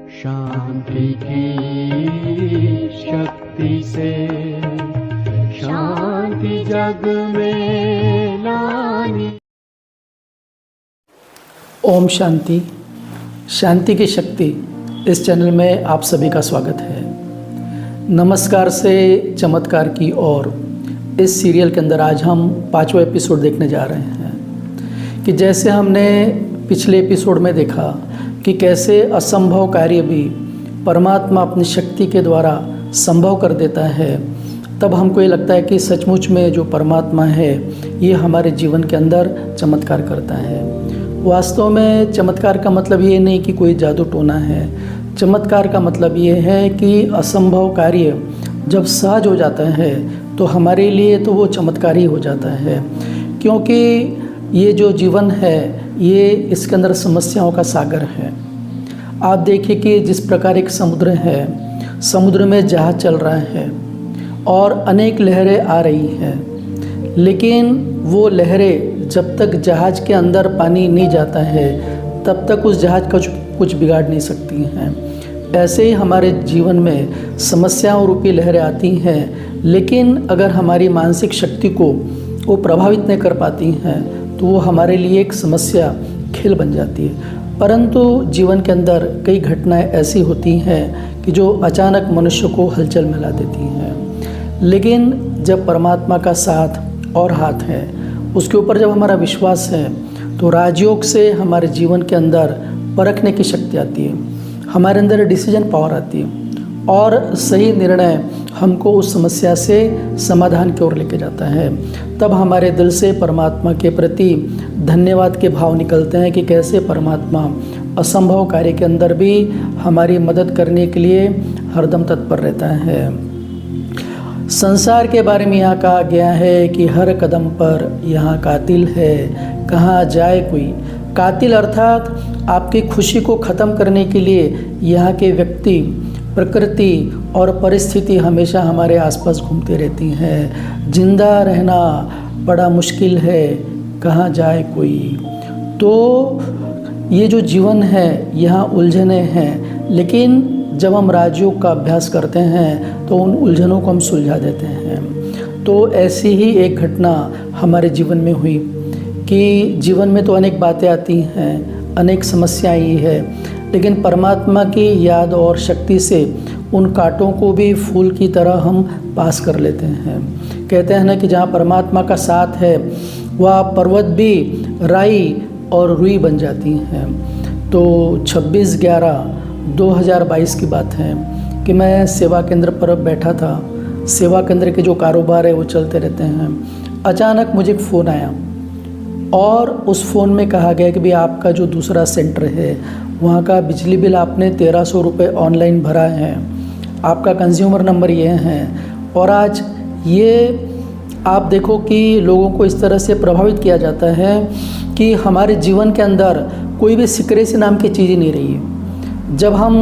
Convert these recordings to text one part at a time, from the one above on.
शांति की शक्ति से शांति जग में लानी। ओम शांति, शांति की शक्ति इस चैनल में आप सभी का स्वागत है। नमस्कार से चमत्कार की ओर इस सीरियल के अंदर आज हम 5वां एपिसोड देखने जा रहे हैं कि जैसे हमने पिछले एपिसोड में देखा कि कैसे असंभव कार्य भी परमात्मा अपनी शक्ति के द्वारा संभव कर देता है, तब हमको ये लगता है कि सचमुच में जो परमात्मा है ये हमारे जीवन के अंदर चमत्कार करता है। वास्तव में चमत्कार का मतलब ये नहीं कि कोई जादू टोना है। चमत्कार का मतलब ये है कि असंभव कार्य जब सहज हो जाता है तो हमारे लिए तो वो चमत्कार ही हो जाता है, क्योंकि ये जो जीवन है ये इसके अंदर समस्याओं का सागर है। आप देखिए कि जिस प्रकार एक समुद्र है, समुद्र में जहाज चल रहा है और अनेक लहरें आ रही हैं, लेकिन वो लहरें जब तक जहाज के अंदर पानी नहीं जाता है तब तक उस जहाज का कुछ बिगाड़ नहीं सकती हैं। ऐसे ही हमारे जीवन में समस्याओं रूपी लहरें आती हैं, लेकिन अगर हमारी मानसिक शक्ति को वो प्रभावित नहीं कर पाती हैं तो वो हमारे लिए एक समस्या खेल बन जाती है। परंतु जीवन के अंदर कई घटनाएं ऐसी होती हैं कि जो अचानक मनुष्य को हलचल में ला देती हैं, लेकिन जब परमात्मा का साथ और हाथ है, उसके ऊपर जब हमारा विश्वास है तो राजयोग से हमारे जीवन के अंदर परखने की शक्ति आती है, हमारे अंदर डिसीजन पावर आती है और सही निर्णय हमको उस समस्या से समाधान की ओर लेके जाता है। तब हमारे दिल से परमात्मा के प्रति धन्यवाद के भाव निकलते हैं कि कैसे परमात्मा असंभव कार्य के अंदर भी हमारी मदद करने के लिए हरदम तत्पर रहता है। संसार के बारे में यहाँ कहा गया है कि हर कदम पर यहाँ कातिल है, कहाँ जाए कोई। कातिल अर्थात आपकी खुशी को ख़त्म करने के लिए यहाँ के व्यक्ति, प्रकृति और परिस्थिति हमेशा हमारे आसपास घूमती रहती हैं। जिंदा रहना बड़ा मुश्किल है, कहाँ जाए कोई। तो ये जो जीवन है यहाँ उलझने हैं, लेकिन जब हम राजयोग का अभ्यास करते हैं तो उन उलझनों को हम सुलझा देते हैं। तो ऐसी ही एक घटना हमारे जीवन में हुई कि जीवन में तो अनेक बातें आती हैं, अनेक समस्याएं ही है, लेकिन परमात्मा की याद और शक्ति से उन कांटों को भी फूल की तरह हम पास कर लेते हैं। कहते हैं ना कि जहाँ परमात्मा का साथ है वह पर्वत भी राई और रुई बन जाती हैं। तो 26/11/2022 की बात है कि मैं सेवा केंद्र पर बैठा था। सेवा केंद्र के जो कारोबार है वो चलते रहते हैं। अचानक मुझे एक फ़ोन आया और उस फ़ोन में कहा गया कि भाई आपका जो दूसरा सेंटर है वहाँ का बिजली बिल आपने 1300 रुपये ऑनलाइन भरा है, आपका कंज्यूमर नंबर ये है। और आज ये आप देखो कि लोगों को इस तरह से प्रभावित किया जाता है कि हमारे जीवन के अंदर कोई भी सिक्रेसी नाम की चीज़ ही नहीं रही है। जब हम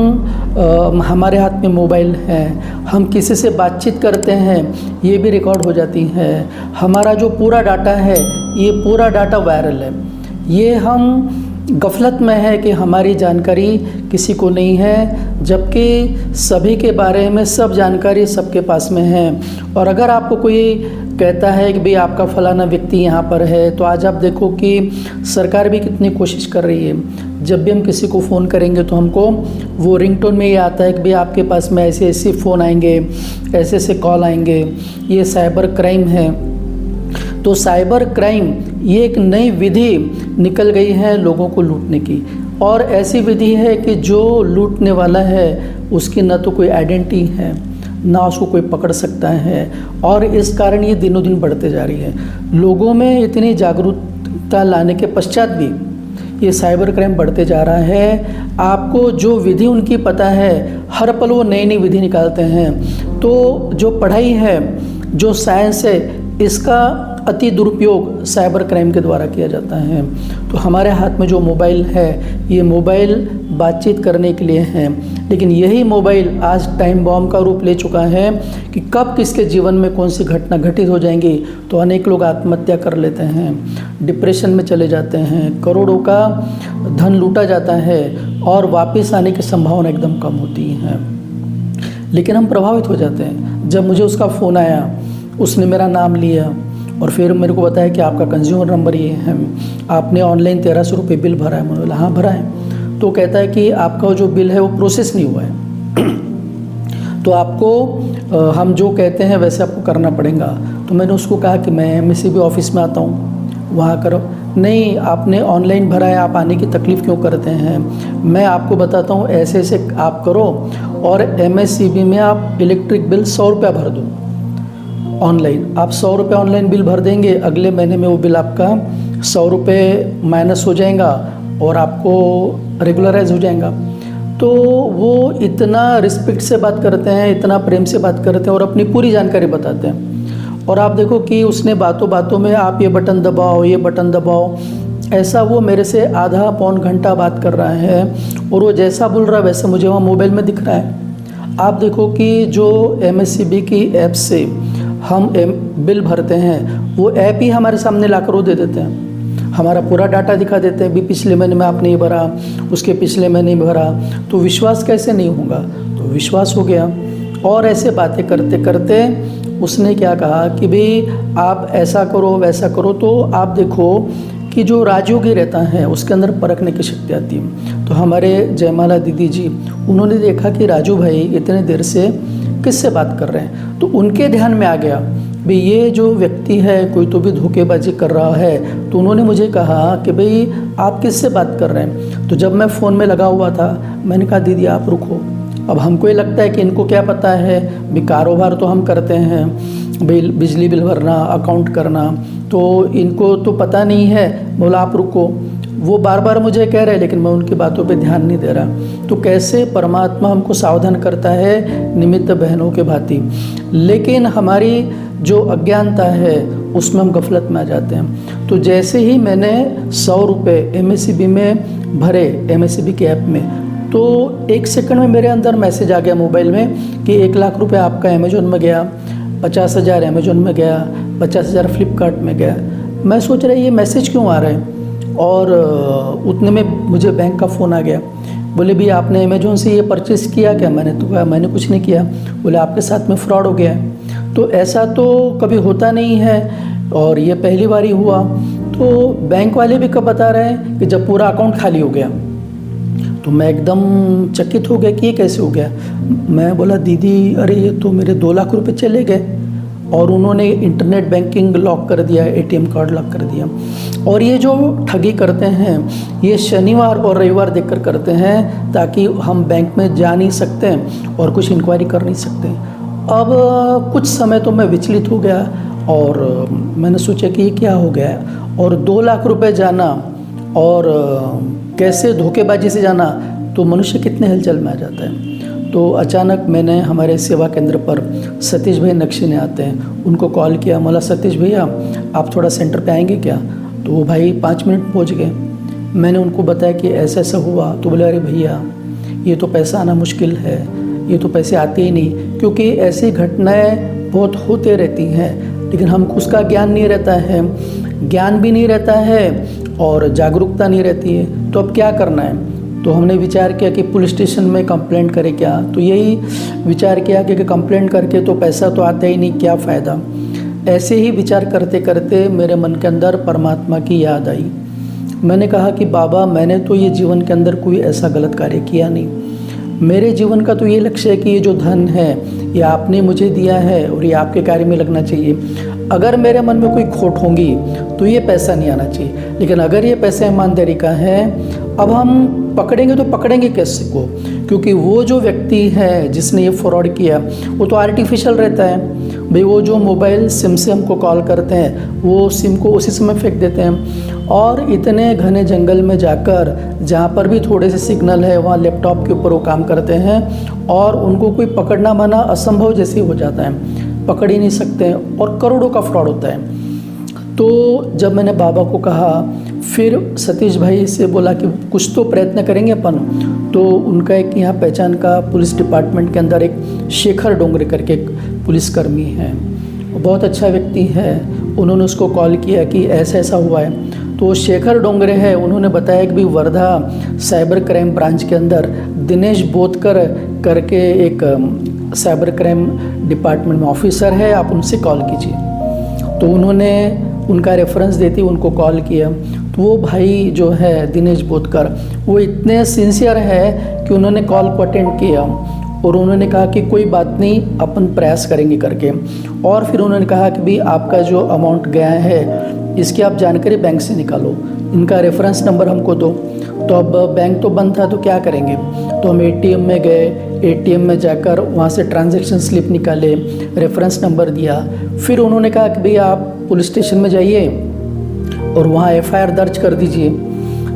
हमारे हाथ में मोबाइल है, हम किसी से बातचीत करते हैं ये भी रिकॉर्ड हो जाती है। हमारा जो पूरा डाटा है ये पूरा डाटा वायरल है। ये हम गफलत में है कि हमारी जानकारी किसी को नहीं है, जबकि सभी के बारे में सब जानकारी सबके पास में है। और अगर आपको कोई कहता है कि भाई आपका फलाना व्यक्ति यहाँ पर है, तो आज आप देखो कि सरकार भी कितनी कोशिश कर रही है। जब भी हम किसी को फ़ोन करेंगे तो हमको वो रिंगटोन में ये आता है कि भाई आपके पास में ऐसे ऐसे फ़ोन आएंगे, ऐसे ऐसे कॉल आएंगे। ये साइबर क्राइम है। तो साइबर क्राइम ये एक नई विधि निकल गई है लोगों को लूटने की, और ऐसी विधि है कि जो लूटने वाला है उसकी न तो कोई आइडेंटिटी है, ना उसको कोई पकड़ सकता है, और इस कारण ये दिनों दिन बढ़ते जा रही है। लोगों में इतनी जागरूकता लाने के पश्चात भी ये साइबर क्राइम बढ़ते जा रहा है। आपको जो विधि उनकी पता है, हर पल वो नई नई विधि निकालते हैं। तो जो पढ़ाई है, जो साइंस है, इसका अति दुरुपयोग साइबर क्राइम के द्वारा किया जाता है। तो हमारे हाथ में जो मोबाइल है, ये मोबाइल बातचीत करने के लिए है, लेकिन यही मोबाइल आज टाइम बॉम्ब का रूप ले चुका है कि कब किसके जीवन में कौन सी घटना घटित हो जाएंगी। तो अनेक लोग आत्महत्या कर लेते हैं, डिप्रेशन में चले जाते हैं, करोड़ों का धन लूटा जाता है और वापस आने की संभावना एकदम कम होती है। लेकिन हम प्रभावित हो जाते हैं। जब मुझे उसका फ़ोन आया, उसने मेरा नाम लिया और फिर मेरे को बताया कि आपका कंज्यूमर नंबर ये है, आपने ऑनलाइन 1300 रुपये बिल भरा है। मैंने बोला हाँ भरा है। तो कहता है कि आपका जो बिल है वो प्रोसेस नहीं हुआ है, तो आपको हम जो कहते हैं वैसे आपको करना पड़ेगा। तो मैंने उसको कहा कि मैं MSCB ऑफिस में आता हूँ, वहाँ करो। नहीं, आपने ऑनलाइन भरा है, आप आने की तकलीफ़ क्यों करते हैं? मैं आपको बताता हूँ, ऐसे ऐसे आप करो और MSCB में आप इलेक्ट्रिक बिल 100 रुपया भर दो ऑनलाइन। आप 100 रुपये ऑनलाइन बिल भर देंगे, अगले महीने में वो बिल आपका 100 रुपये माइनस हो जाएगा और आपको रेगुलराइज हो जाएगा। तो वो इतना रिस्पेक्ट से बात करते हैं, इतना प्रेम से बात करते हैं और अपनी पूरी जानकारी बताते हैं। और आप देखो कि उसने बातों बातों में आप ये बटन दबाओ, ये बटन दबाओ, ऐसा वो मेरे से आधा पौन घंटा बात कर रहा है और वो जैसा बोल रहा है वैसे मुझे वहाँ मोबाइल में दिख रहा है। आप देखो कि जो MSCB की ऐप से हम बिल भरते हैं, वो ऐप ही हमारे सामने लाकर वो दे देते हैं, हमारा पूरा डाटा दिखा देते हैं। भी पिछले महीने में आपने ये भरा, उसके पिछले महीने में भरा, तो विश्वास कैसे नहीं होगा? तो विश्वास हो गया। और ऐसे बातें करते करते उसने क्या कहा कि भाई आप ऐसा करो वैसा करो। तो आप देखो कि जो राजयोगी रहता है उसके अंदर परखने की शक्ति आती है। तो हमारे जयमाला दीदी जी, उन्होंने देखा कि राजू भाई इतने देर से किससे बात कर रहे हैं, तो उनके ध्यान में आ गया भाई ये जो व्यक्ति है कोई तो भी धोखेबाजी कर रहा है। तो उन्होंने मुझे कहा कि भाई आप किससे बात कर रहे हैं? तो जब मैं फ़ोन में लगा हुआ था, मैंने कहा दीदी आप रुको। अब हमको ये लगता है कि इनको क्या पता है, भी कारोबार तो हम करते हैं, बिजली बिल भरना, अकाउंट करना, तो इनको तो पता नहीं है। बोला आप रुको। वो बार बार मुझे कह रहे हैं लेकिन मैं उनकी बातों पे ध्यान नहीं दे रहा। तो कैसे परमात्मा हमको सावधान करता है निमित्त बहनों के भांति, लेकिन हमारी जो अज्ञानता है उसमें हम गफलत में आ जाते हैं। तो जैसे ही मैंने 100 रुपये MSCB में भरे, MSCB के ऐप में, तो 1 सेकंड में मेरे अंदर मैसेज आ गया मोबाइल में कि 1 लाख रुपये आपका अमेजोन में गया, 50,000 अमेजोन में गया, 50,000 फ्लिपकार्ट में गया। मैं सोच रहा ये मैसेज क्यों आ रहे हैं, और उतने में मुझे बैंक का फ़ोन आ गया। बोले भी आपने अमेजोन से ये परचेज़ किया क्या? मैंने तो कहा मैंने कुछ नहीं किया। बोले आपके साथ में फ्रॉड हो गया है। तो ऐसा तो कभी होता नहीं है और ये पहली बार ही हुआ। तो बैंक वाले भी कब बता रहे हैं कि जब पूरा अकाउंट खाली हो गया। तो मैं एकदम चकित हो गया कि ये कैसे हो गया। मैं बोला दीदी अरे ये तो मेरे 2 लाख रुपए चले गए, और उन्होंने इंटरनेट बैंकिंग लॉक कर दिया, ATM कार्ड लॉक कर दिया। और ये जो ठगी करते हैं ये शनिवार और रविवार देखकर करते हैं, ताकि हम बैंक में जा नहीं सकते और कुछ इंक्वायरी कर नहीं सकते। अब कुछ समय तो मैं विचलित हो गया और मैंने सोचा कि ये क्या हो गया, और 2 लाख रुपए जाना और कैसे धोखेबाजी से जाना, तो मनुष्य कितने हलचल में आ जाता है। तो अचानक मैंने हमारे सेवा केंद्र पर सतीश भाई नक्शीने आते हैं, उनको कॉल किया। बोला सतीश भैया आप थोड़ा सेंटर पे आएंगे क्या? तो वो भाई 5 मिनट पहुंच गए। मैंने उनको बताया कि ऐसा ऐसा हुआ। तो बोले अरे भैया ये तो पैसा आना मुश्किल है, ये तो पैसे आते ही नहीं, क्योंकि ऐसी घटनाएं बहुत होते रहती हैं, लेकिन हमको उसका ज्ञान नहीं रहता है, ज्ञान भी नहीं रहता है और जागरूकता नहीं रहती है। तो अब क्या करना है? तो हमने विचार किया कि पुलिस स्टेशन में कंप्लेंट करें क्या। तो यही विचार किया कि कंप्लेंट करके तो पैसा तो आता ही नहीं, क्या फ़ायदा। ऐसे ही विचार करते करते मेरे मन के अंदर परमात्मा की याद आई। मैंने कहा कि बाबा मैंने तो ये जीवन के अंदर कोई ऐसा गलत कार्य किया नहीं, मेरे जीवन का तो ये लक्ष्य है कि ये जो धन है ये आपने मुझे दिया है और ये आपके कार्य में लगना चाहिए। अगर मेरे मन में कोई खोट होंगी तो ये पैसा नहीं आना चाहिए, लेकिन अगर ये पैसा ईमानदारी का है, अब हम पकड़ेंगे तो पकड़ेंगे किसी को? क्योंकि वो जो व्यक्ति है जिसने ये फ्रॉड किया वो तो आर्टिफिशियल रहता है भाई। वो जो मोबाइल सिम से हमको कॉल करते हैं वो सिम को उसी समय फेंक देते हैं, और इतने घने जंगल में जाकर जहाँ पर भी थोड़े से सिग्नल है वहाँ लैपटॉप के ऊपर वो काम करते हैं, और उनको कोई पकड़ना माना असंभव जैसे हो जाता है, पकड़ ही नहीं सकते हैं, और करोड़ों का फ्रॉड होता है। तो जब मैंने बाबा को कहा, फिर सतीश भाई से बोला कि कुछ तो प्रयत्न करेंगे अपन। तो उनका एक यहाँ पहचान का पुलिस डिपार्टमेंट के अंदर एक शेखर डोंगरे करके एक पुलिसकर्मी है, बहुत अच्छा व्यक्ति है। उन्होंने उसको कॉल किया कि ऐसा ऐसा हुआ है। तो शेखर डोंगरे है, उन्होंने बताया कि भी वर्धा साइबर क्राइम ब्रांच के अंदर दिनेश बोतकर करके एक साइबर क्राइम डिपार्टमेंट में ऑफिसर है, आप उनसे कॉल कीजिए। तो उन्होंने उनका रेफरेंस देती उनको कॉल किया। तो वो भाई जो है दिनेश बोतकर, वो इतने सिंसियर है कि उन्होंने कॉल को अटेंड किया और उन्होंने कहा कि कोई बात नहीं, अपन प्रयास करेंगे करके। और फिर उन्होंने कहा कि भाई आपका जो अमाउंट गया है इसकी आप जानकारी बैंक से निकालो, इनका रेफरेंस नंबर हमको दो। तो अब बैंक तो बंद था तो क्या करेंगे, तो हम एटीएम में गए, एटीएम में जाकर वहाँ से ट्रांजैक्शन स्लिप निकाले, रेफरेंस नंबर दिया। फिर उन्होंने कहा कि भाई आप पुलिस स्टेशन में जाइए और वहाँ एफआईआर दर्ज कर दीजिए।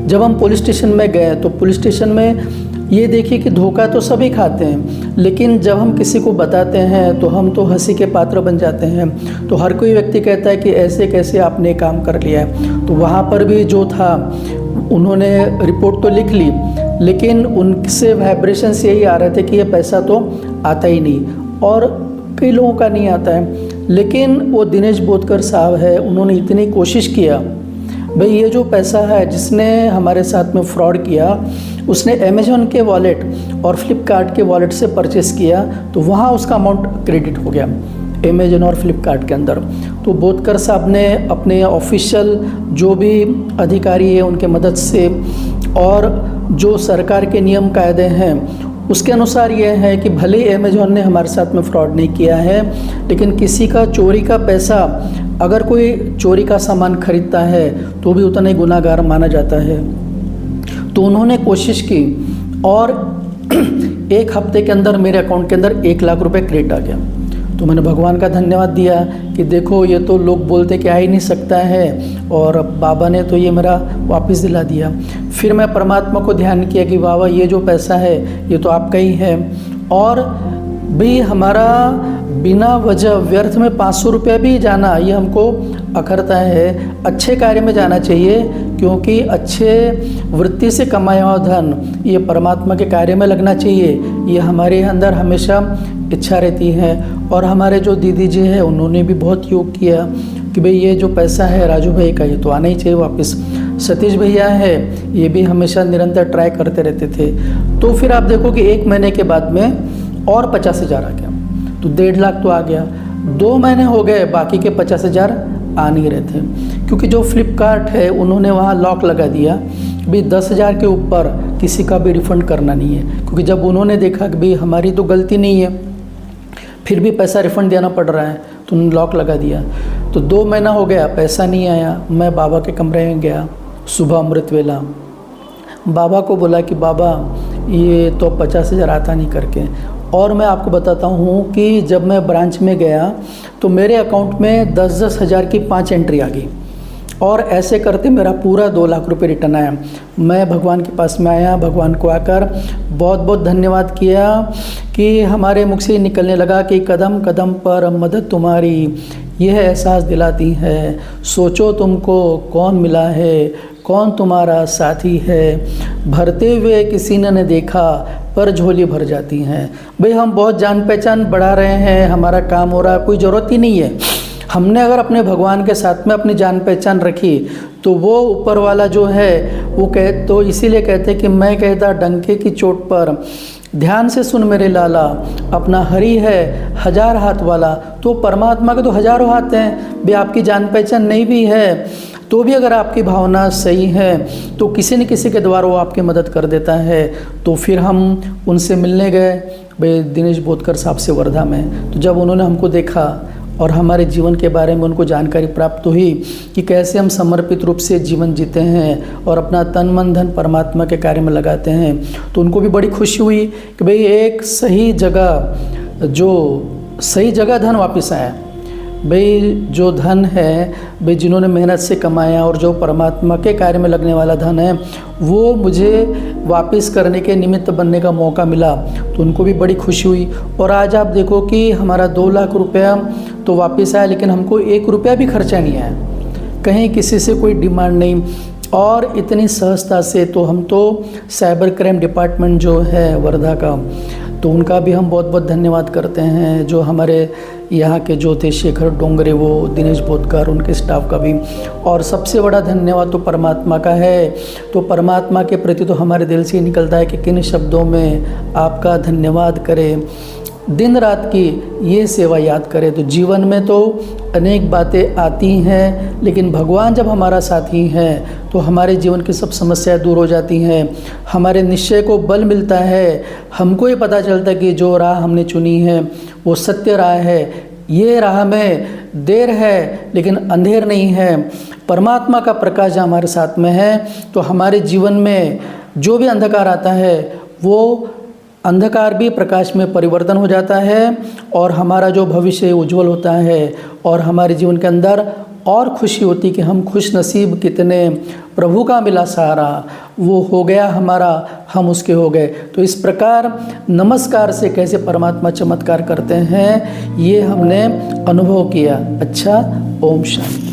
जब हम पुलिस स्टेशन में गए तो पुलिस स्टेशन में ये देखिए कि धोखा तो सभी खाते हैं, लेकिन जब हम किसी को बताते हैं तो हम तो हंसी के पात्र बन जाते हैं। तो हर कोई व्यक्ति कहता है कि ऐसे कैसे आपने काम कर लिया है। तो वहाँ पर भी जो था उन्होंने रिपोर्ट तो लिख ली, लेकिन उनसे वाइब्रेशंस यही आ रहे थे कि ये पैसा तो आता ही नहीं, और कई लोगों का नहीं आता है। लेकिन वो दिनेश बोतकर साहब है, उन्होंने इतनी कोशिश किया, भाई ये जो पैसा है जिसने हमारे साथ में फ्रॉड किया, उसने अमेज़ॉन के वॉलेट और फ्लिपकार्ट के वॉलेट से परचेस किया, तो वहाँ उसका अमाउंट क्रेडिट हो गया अमेज़ॉन और फ्लिपकार्ट के अंदर। तो बोतकर साहब ने अपने ऑफिशियल जो भी अधिकारी है उनके मदद से, और जो सरकार के नियम कायदे हैं उसके अनुसार ये है कि भले ही अमेज़ॉन ने हमारे साथ में फ्रॉड नहीं किया है, लेकिन किसी का चोरी का पैसा, अगर कोई चोरी का सामान खरीदता है तो भी उतना ही गुनाहगार माना जाता है। तो उन्होंने कोशिश की और एक हफ्ते के अंदर मेरे अकाउंट के अंदर 1 लाख रुपए क्रेडिट आ गया। तो मैंने भगवान का धन्यवाद दिया कि देखो ये तो लोग बोलते कि आ ही नहीं सकता है, और बाबा ने तो ये मेरा वापस दिला दिया। फिर मैं परमात्मा को ध्यान किया कि बाबा ये जो पैसा है ये तो आपका ही है, और भी हमारा बिना वजह व्यर्थ में 500 रुपया भी जाना ये हमको अखरता है। अच्छे कार्य में जाना चाहिए, क्योंकि अच्छे वृत्ति से कमाया हुआ धन ये परमात्मा के कार्य में लगना चाहिए। ये हमारे अंदर हमेशा इच्छा रहती है। और हमारे जो दीदी जी है उन्होंने भी बहुत योग किया कि भाई ये जो पैसा है राजू भाई का ये तो आना ही चाहिए वापस। सतीश भैया है ये भी हमेशा निरंतर ट्राई करते रहते थे। तो फिर आप देखो कि 1 महीने के बाद में और 50,000 आ गया, तो 1.5 लाख तो आ गया। 2 महीने हो गए, बाकी के 50,000 आ नहीं रहे थे, क्योंकि जो फ्लिपकार्ट है उन्होंने वहाँ लॉक लगा दिया भी 10,000 के ऊपर किसी का भी रिफ़ंड करना नहीं है। क्योंकि जब उन्होंने देखा कि भाई हमारी तो गलती नहीं है, फिर भी पैसा रिफ़ंड देना पड़ रहा है, तो उन्होंने लॉक लगा दिया। तो 2 महीना हो गया, पैसा नहीं आया। मैं बाबा के कमरे में गया सुबह अमृत वेला, बाबा को बोला कि बाबा ये तो 50,000 आता नहीं करके। और मैं आपको बताता हूँ कि जब मैं ब्रांच में गया तो मेरे अकाउंट में 10-10 हज़ार की 5 एंट्री आ गई, और ऐसे करते मेरा पूरा 2 लाख रुपए रिटर्न आया। मैं भगवान के पास में आया, भगवान को आकर बहुत बहुत धन्यवाद किया कि हमारे मुख से निकलने लगा कि कदम कदम पर मदद तुम्हारी यह एहसास दिलाती है, सोचो तुमको कौन मिला है, कौन तुम्हारा साथी है, भरते हुए किसी ने देखा पर झोली भर जाती हैं। भाई हम बहुत जान पहचान बढ़ा रहे हैं, हमारा काम हो रहा है, कोई ज़रूरत ही नहीं है। हमने अगर अपने भगवान के साथ में अपनी जान पहचान रखी तो वो ऊपर वाला जो है वो तो इसीलिए कहते हैं कि मैं कहता डंके की चोट पर ध्यान से सुन मेरे लाला, अपना हरि है 1000 हाथ वाला। तो परमात्मा के तो हज़ारों हाथ हैं। भी आपकी जान पहचान नहीं भी है तो भी अगर आपकी भावना सही है तो किसी न किसी के द्वारा वो आपकी मदद कर देता है। तो फिर हम उनसे मिलने गए भाई दिनेश बोतकर साहब से वर्धा में। तो जब उन्होंने हमको देखा और हमारे जीवन के बारे में उनको जानकारी प्राप्त हुई कि कैसे हम समर्पित रूप से जीवन जीते हैं और अपना तन मन धन परमात्मा के कार्य में लगाते हैं, तो उनको भी बड़ी खुशी हुई कि भाई एक सही जगह, जो सही जगह धन वापस आया। भाई जो धन है भाई जिन्होंने मेहनत से कमाया और जो परमात्मा के कार्य में लगने वाला धन है वो मुझे वापस करने के निमित्त बनने का मौका मिला, तो उनको भी बड़ी खुशी हुई। और आज आप देखो कि हमारा 2 लाख रुपया तो वापस आया, लेकिन हमको 1 रुपया भी खर्चा नहीं आया, कहीं किसी से कोई डिमांड नहीं, और इतनी सहजता से। तो हम तो साइबर क्राइम डिपार्टमेंट जो है वर्धा का, तो उनका भी हम बहुत बहुत धन्यवाद करते हैं। जो हमारे यहाँ के जो थे शेखर डोंगरे, वो दिनेश बोधकर, उनके स्टाफ का भी। और सबसे बड़ा धन्यवाद तो परमात्मा का है। तो परमात्मा के प्रति तो हमारे दिल से ही निकलता है कि किन शब्दों में आपका धन्यवाद करें। दिन रात की ये सेवा याद करें। तो जीवन में तो अनेक बातें आती हैं, लेकिन भगवान जब हमारा साथी हैं तो हमारे जीवन की सब समस्याएं दूर हो जाती हैं। हमारे निश्चय को बल मिलता है। हमको ये पता चलता है कि जो राह हमने चुनी है वो सत्य राह है। ये राह में देर है लेकिन अंधेर नहीं है। परमात्मा का प्रकाश जहाँ हमारे साथ में है तो हमारे जीवन में जो भी अंधकार आता है वो अंधकार भी प्रकाश में परिवर्तन हो जाता है, और हमारा जो भविष्य उज्जवल होता है, और हमारे जीवन के अंदर और खुशी होती कि हम खुश नसीब कितने, प्रभु का मिला सहारा, वो हो गया हमारा, हम उसके हो गए। तो इस प्रकार नमस्कार से कैसे परमात्मा चमत्कार करते हैं ये हमने अनुभव किया। अच्छा, ओम शांति।